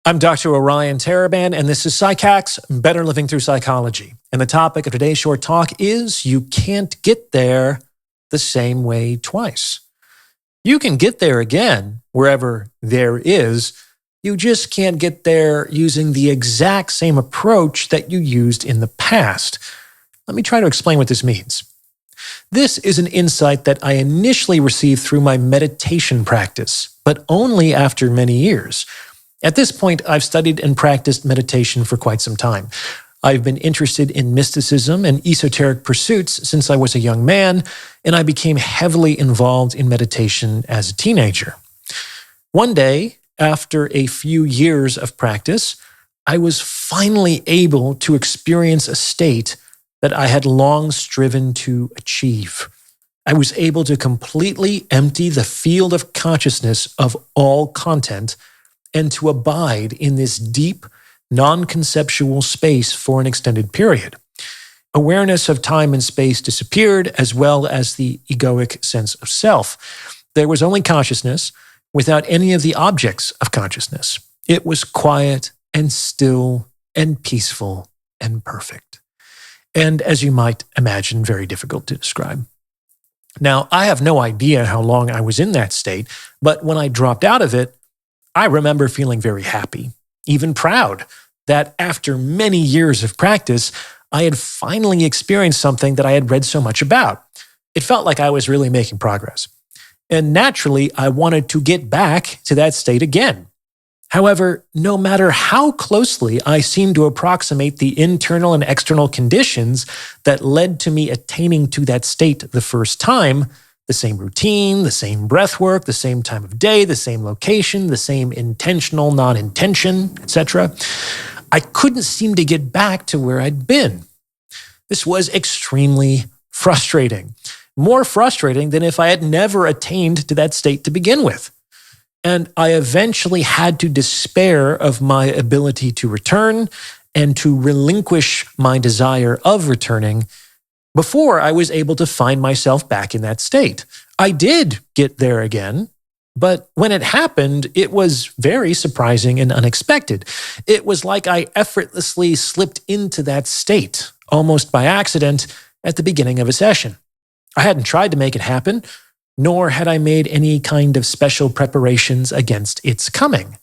I'm Dr. Orion Taraban, and this is PsycHacks, Better Living Through Psychology. And the topic of today's short talk is you can't get there the same way twice. You can get there again, wherever there is. You just can't get there using the exact same approach that you used in the past. Let me try to explain what this means. This is an insight that I initially received through my meditation practice, but only after many years. At this point, I've studied and practiced meditation for quite some time. I've been interested in mysticism and esoteric pursuits since I was a young man, and I became heavily involved in meditation as a teenager. One day, after a few years of practice, I was finally able to experience a state that I had long striven to achieve. I was able to completely empty the field of consciousness of all content and to abide in this deep, non-conceptual space for an extended period. Awareness of time and space disappeared, as well as the egoic sense of self. There was only consciousness without any of the objects of consciousness. It was quiet and still and peaceful and perfect. And as you might imagine, very difficult to describe. Now, I have no idea how long I was in that state, but when I dropped out of it, I remember feeling very happy, even proud, that after many years of practice, I had finally experienced something that I had read so much about. It felt like I was really making progress. And naturally, I wanted to get back to that state again. However, no matter how closely I seemed to approximate the internal and external conditions that led to me attaining to that state the first time, the same routine, the same breath work, the same time of day, the same location, the same intentional non-intention, etc., I couldn't seem to get back to where I'd been. This was extremely frustrating. More frustrating than if I had never attained to that state to begin with. And I eventually had to despair of my ability to return and to relinquish my desire of returning before I was able to find myself back in that state. I did get there again, but when it happened, it was very surprising and unexpected. It was like I effortlessly slipped into that state, almost by accident, at the beginning of a session. I hadn't tried to make it happen, nor had I made any kind of special preparations against its coming.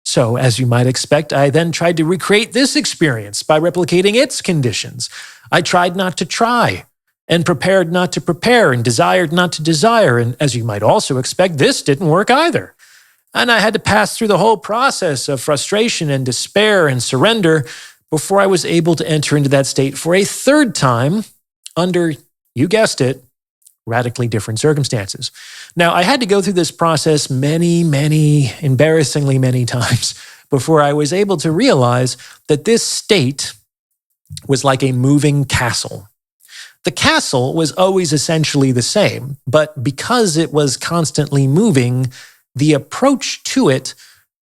So, as you might expect, I then tried to recreate this experience by replicating its conditions. I tried not to try, and prepared not to prepare, and desired not to desire. And as you might also expect, this didn't work either. And I had to pass through the whole process of frustration and despair and surrender before I was able to enter into that state for a third time under, you guessed it, radically different circumstances. Now, I had to go through this process embarrassingly many times before I was able to realize that this state was like a moving castle. The castle was always essentially the same, but because it was constantly moving, the approach to it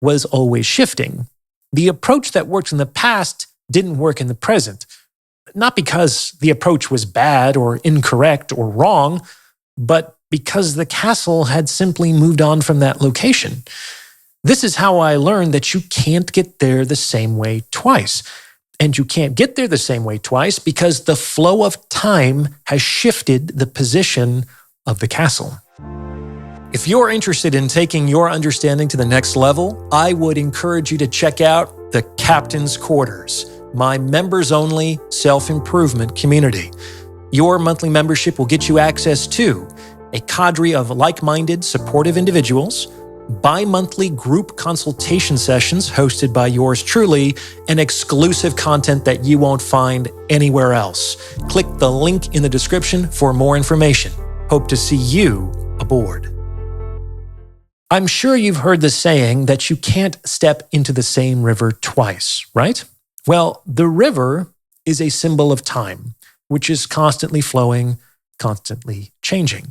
was always shifting. The approach that worked in the past didn't work in the present. Not because the approach was bad or incorrect or wrong, but because the castle had simply moved on from that location. This is how I learned that you can't get there the same way twice. And you can't get there the same way twice because the flow of time has shifted the position of the castle. If you're interested in taking your understanding to the next level, I would encourage you to check out the Captain's Quarters, my members-only self-improvement community. Your monthly membership will get you access to a cadre of like-minded, supportive individuals, bi-monthly group consultation sessions hosted by yours truly, and exclusive content that you won't find anywhere else. Click the link in the description for more information. Hope to see you aboard. I'm sure you've heard the saying that you can't step into the same river twice, right? Well, the river is a symbol of time, which is constantly flowing, constantly changing.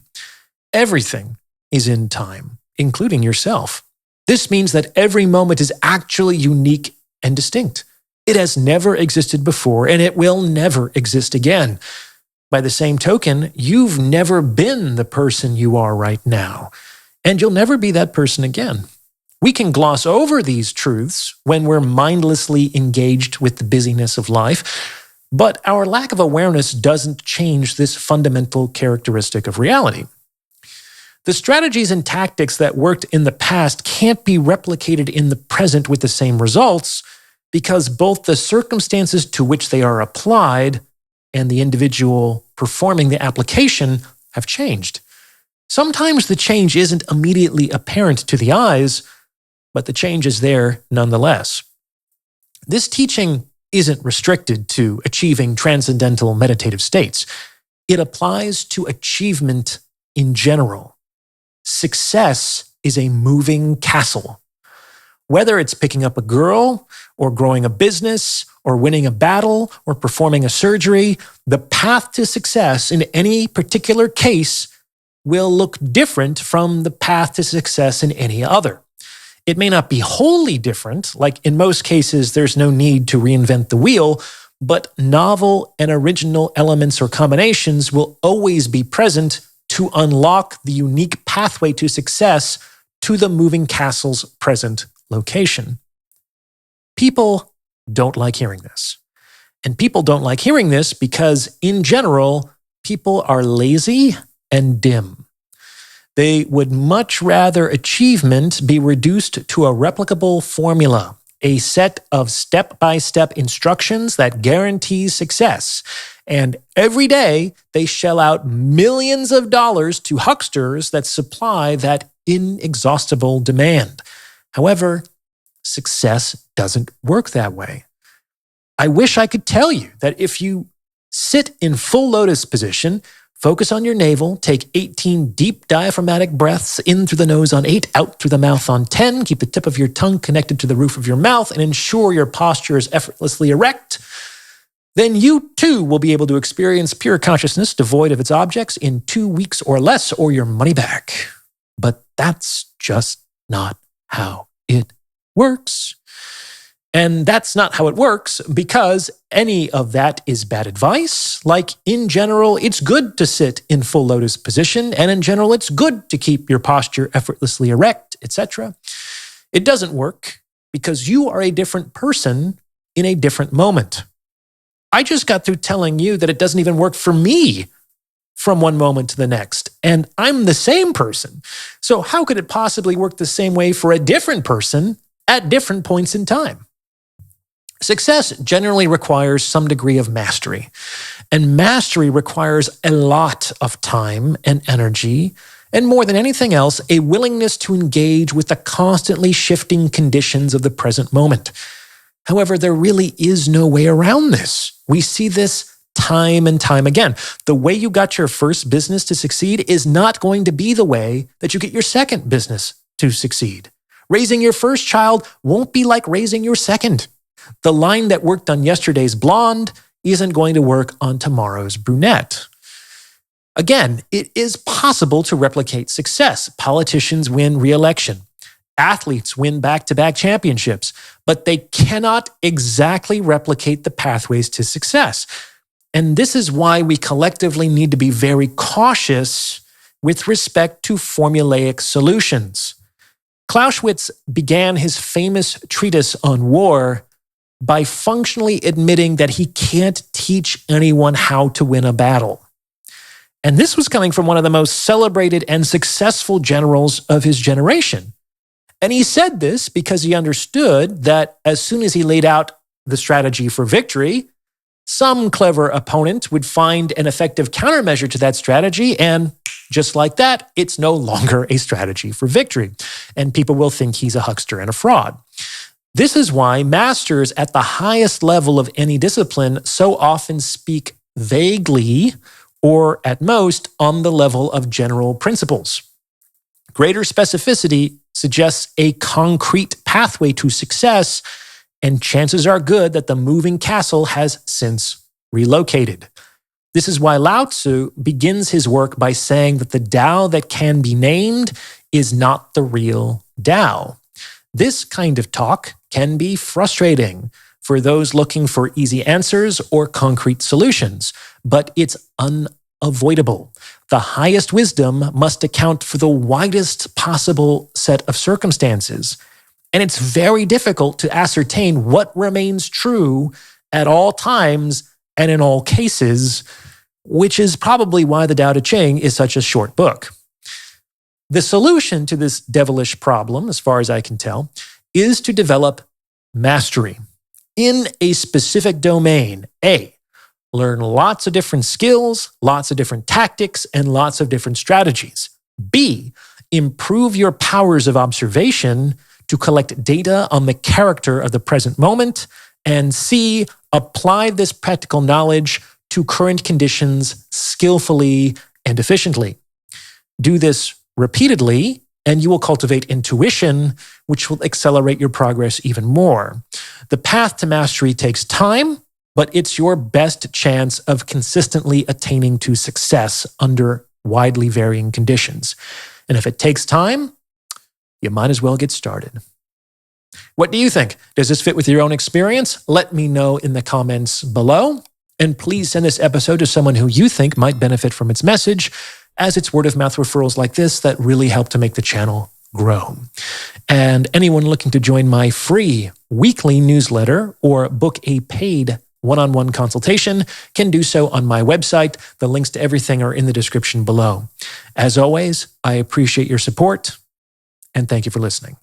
Everything is in time, including yourself. This means that every moment is actually unique and distinct. It has never existed before, and it will never exist again. By the same token, you've never been the person you are right now, and you'll never be that person again. We can gloss over these truths when we're mindlessly engaged with the busyness of life, but our lack of awareness doesn't change this fundamental characteristic of reality. The strategies and tactics that worked in the past can't be replicated in the present with the same results because both the circumstances to which they are applied and the individual performing the application have changed. Sometimes the change isn't immediately apparent to the eyes, but the change is there nonetheless. This teaching isn't restricted to achieving transcendental meditative states. It applies to achievement in general. Success is a moving castle. Whether it's picking up a girl, or growing a business, or winning a battle, or performing a surgery, the path to success in any particular case will look different from the path to success in any other. It may not be wholly different, like in most cases, there's no need to reinvent the wheel, but novel and original elements or combinations will always be present to unlock the unique pathway to success to the moving castle's present location. People don't like hearing this. And people don't like hearing this because, in general, people are lazy and dim. They would much rather achievement be reduced to a replicable formula, a set of step-by-step instructions that guarantees success. And every day, they shell out millions of dollars to hucksters that supply that inexhaustible demand. However, success doesn't work that way. I wish I could tell you that if you sit in full lotus position, focus on your navel, take 18 deep diaphragmatic breaths in through the nose on 8, out through the mouth on 10, keep the tip of your tongue connected to the roof of your mouth, and ensure your posture is effortlessly erect, then you too will be able to experience pure consciousness devoid of its objects in 2 weeks or less, or your money back. But that's just not how it works. And that's not how it works because any of that is bad advice. Like, in general, it's good to sit in full lotus position, and in general, it's good to keep your posture effortlessly erect, etc. It doesn't work because you are a different person in a different moment. I just got through telling you that it doesn't even work for me from one moment to the next, and I'm the same person. So how could it possibly work the same way for a different person at different points in time? Success generally requires some degree of mastery, and mastery requires a lot of time and energy, and more than anything else, a willingness to engage with the constantly shifting conditions of the present moment. However, there really is no way around this. We see this time and time again. The way you got your first business to succeed is not going to be the way that you get your second business to succeed. Raising your first child won't be like raising your second. The line that worked on yesterday's blonde isn't going to work on tomorrow's brunette. Again, it is possible to replicate success. Politicians win re-election. Athletes win back-to-back championships, but they cannot exactly replicate the pathways to success. And this is why we collectively need to be very cautious with respect to formulaic solutions. Clausewitz began his famous treatise on war by functionally admitting that he can't teach anyone how to win a battle. And this was coming from one of the most celebrated and successful generals of his generation. And he said this because he understood that as soon as he laid out the strategy for victory, some clever opponent would find an effective countermeasure to that strategy, and just like that, it's no longer a strategy for victory. And people will think he's a huckster and a fraud. This is why masters at the highest level of any discipline so often speak vaguely, or at most on the level of general principles. Greater specificity suggests a concrete pathway to success, and chances are good that the moving castle has since relocated. This is why Lao Tzu begins his work by saying that the Tao that can be named is not the real Tao. This kind of talk can be frustrating for those looking for easy answers or concrete solutions, but it's unavoidable. The highest wisdom must account for the widest possible set of circumstances, And it's very difficult to ascertain what remains true at all times and in all cases, which is probably why the Tao Te Ching is such a short book. The solution to this devilish problem, as far as I can tell, is to develop mastery in a specific domain. A, learn lots of different skills, lots of different tactics, and lots of different strategies. B, improve your powers of observation to collect data on the character of the present moment. And C, apply this practical knowledge to current conditions skillfully and efficiently. Do this repeatedly, and you will cultivate intuition, which will accelerate your progress even more. The path to mastery takes time, but it's your best chance of consistently attaining to success under widely varying conditions. And if it takes time, you might as well get started. What do you think? Does this fit with your own experience? Let me know in the comments below. And please send this episode to someone who you think might benefit from its message, as it's word-of-mouth referrals like this that really help to make the channel grow. And anyone looking to join my free weekly newsletter or book a paid one-on-one consultation can do so on my website. The links to everything are in the description below. As always, I appreciate your support, and thank you for listening.